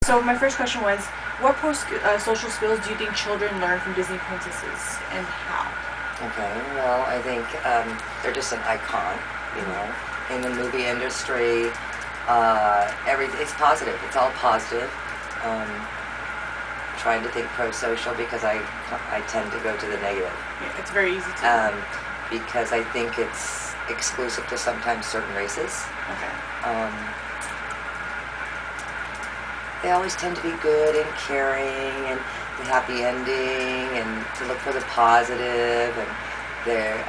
So my first question was, what social skills do you think children learn from Disney princesses, and how? Okay, well, I think they're just an icon, you know, in the movie industry. It's positive. It's all positive. Trying to think pro-social because I tend to go to the negative. Yeah, it's very easy to. Because I think it's exclusive to sometimes certain races. Okay. They always tend to be good and caring and the happy ending and to look for the positive, and they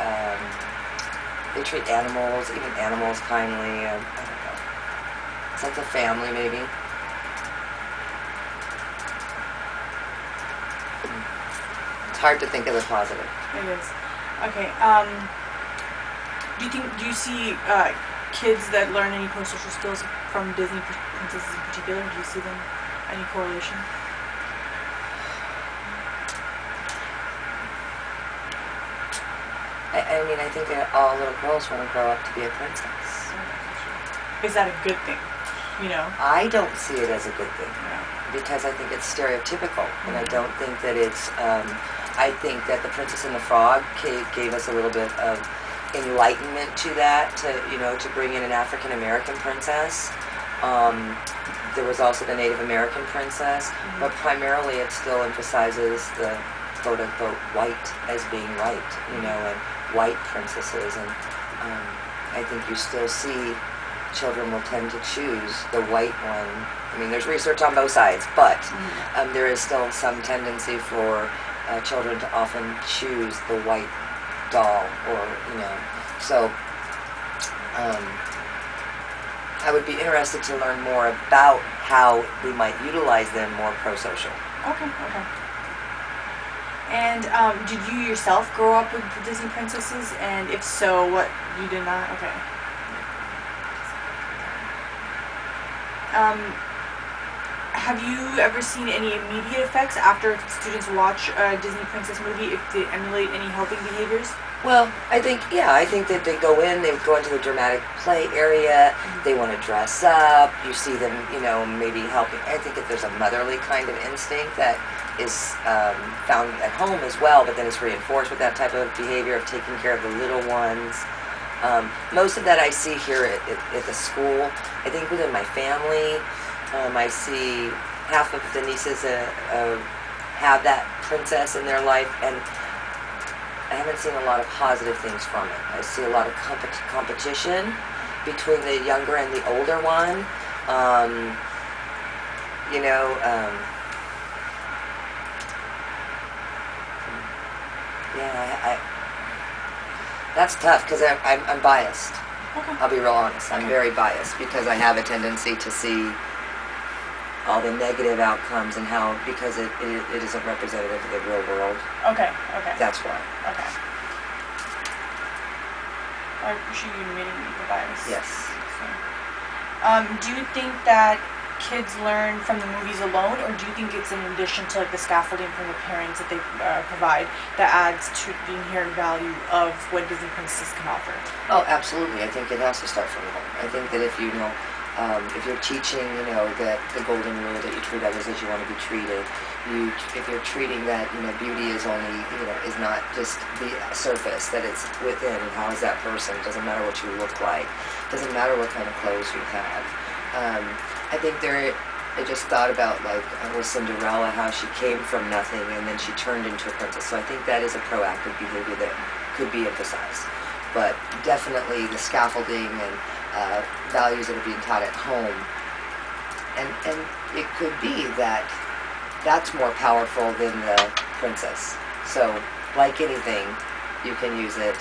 treat animals, even animals, kindly. I don't know. Sense of family, maybe. It's hard to think of the positive. It is. Okay. Do you see kids that learn any pro-social skills from Disney princesses in particular? Do you see them any correlation? I mean, I think that all little girls want to grow up to be a princess. Is that a good thing? You know? I don't see it as a good thing. No. Because I think it's stereotypical, and I don't think that it's, I think that The Princess and the Frog gave us a little bit of enlightenment to that, to bring in an African American princess. There was also the Native American princess, but primarily it still emphasizes the quote-unquote white as being right, and white princesses, and I think you still see children will tend to choose the white one. I mean, there's research on both sides, but there is still some tendency for children to often choose the white doll, or, so I would be interested to learn more about how we might utilize them more pro-social. Okay. And did you yourself grow up with the Disney princesses? And if so, what you did not? Okay. Have you ever seen any immediate effects after students watch a Disney princess movie if they emulate any helping behaviors? Well, I think that they go into the dramatic play area, they want to dress up, you see them, maybe helping. I think that there's a motherly kind of instinct that is found at home as well, but then it's reinforced with that type of behavior of taking care of the little ones. Most of that I see here at the school. I think within my family, I see half of the nieces have that princess in their life, and I haven't seen a lot of positive things from it. I see a lot of competition between the younger and the older one. That's tough because I'm biased. Okay. I'll be real honest. I'm very biased because I have a tendency to see all the negative outcomes and how, because it isn't representative of the real world. Okay. That's why. Okay. I appreciate you admitting the bias. Yes. So, do you think that kids learn from the movies alone, or do you think it's in addition to the scaffolding from the parents that they provide that adds to the inherent value of what Disney princesses can offer? Oh, absolutely. I think it has to start from home. I think that if you're teaching, that the golden rule that you treat others as you want to be treated, if you're treating that, beauty is only, is not just the surface, that it's within, and how is that person? It doesn't matter what you look like. It doesn't matter what kind of clothes you have. I think I just thought about, with Cinderella, how she came from nothing and then she turned into a princess. So I think that is a proactive behavior that could be emphasized. But definitely the scaffolding and values that are being taught at home. And it could be that that's more powerful than the princess. So, like anything, you can use it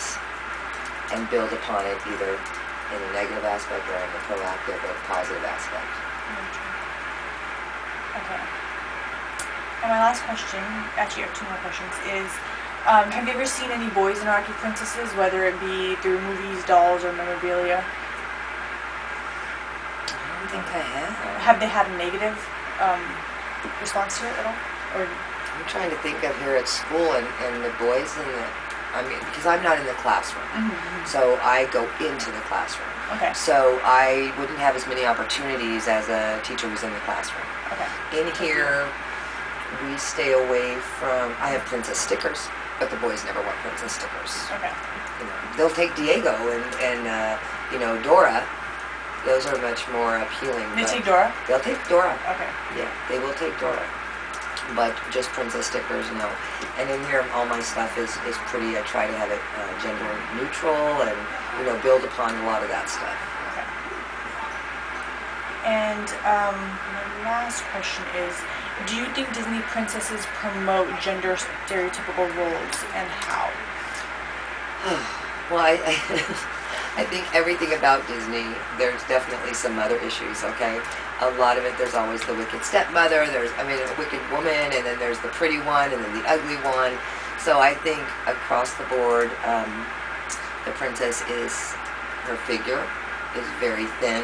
and build upon it either in a negative aspect or in a proactive or positive aspect. Okay. And my last question, actually I have two more questions, is have you ever seen any boys interact with princesses, whether it be through movies, dolls, or memorabilia? I don't think I have. Have they had a negative response to it at all? Or I'm trying to think of here at school and the boys and I mean, because I'm not in the classroom, so I go into the classroom. Okay. So I wouldn't have as many opportunities as a teacher who's in the classroom. Okay. In here, we stay away from. I have princess stickers, but the boys never want princess stickers. Okay. You know, they'll take Diego and you know, Dora. Those are much more appealing. They take Dora? They'll take Dora. Okay. Yeah, they will take Dora. But just princess stickers, no. And in here, all my stuff is pretty. I try to have it gender neutral and, you know, build upon a lot of that stuff. Okay. And my last question is, do you think Disney princesses promote gender stereotypical roles, and how? Well, I think everything about Disney, there's definitely some other issues, okay? A lot of it, there's always the wicked stepmother, there's, I mean, a wicked woman, and then there's the pretty one, and then the ugly one. So I think across the board, the princess her figure is very thin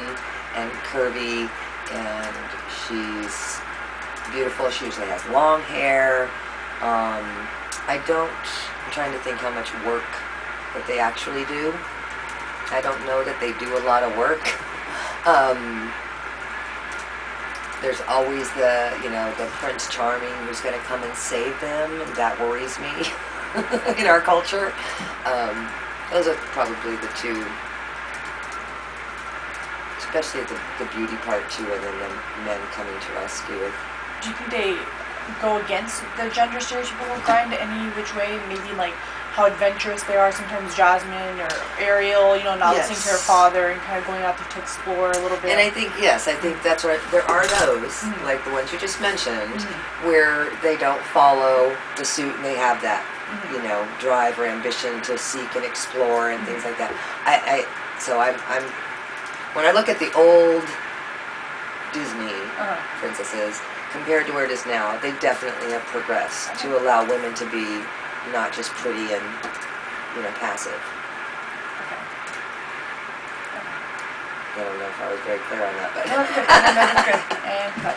and curvy, and she's beautiful. She usually has long hair. I'm trying to think how much work that they actually do. I don't know that they do a lot of work. There's always the Prince Charming who's going to come and save them, and that worries me in our culture. Those are probably the two, especially the beauty part too, and then the men coming to rescue it. Do you think they go against the gender stereotypical grind any which way? Maybe like how adventurous they are. Sometimes Jasmine or Ariel, you know, not listening to her father and kind of going out there to explore a little bit. And I think that's right. There are those, like the ones you just mentioned, where they don't follow the suit and they have that, you know, drive or ambition to seek and explore and things like that. So I'm when I look at the old Disney princesses compared to where it is now, they definitely have progressed to allow women to be not just pretty and, you know, passive. Okay. I don't know if I was very clear on that, but. No, that's good. And cut.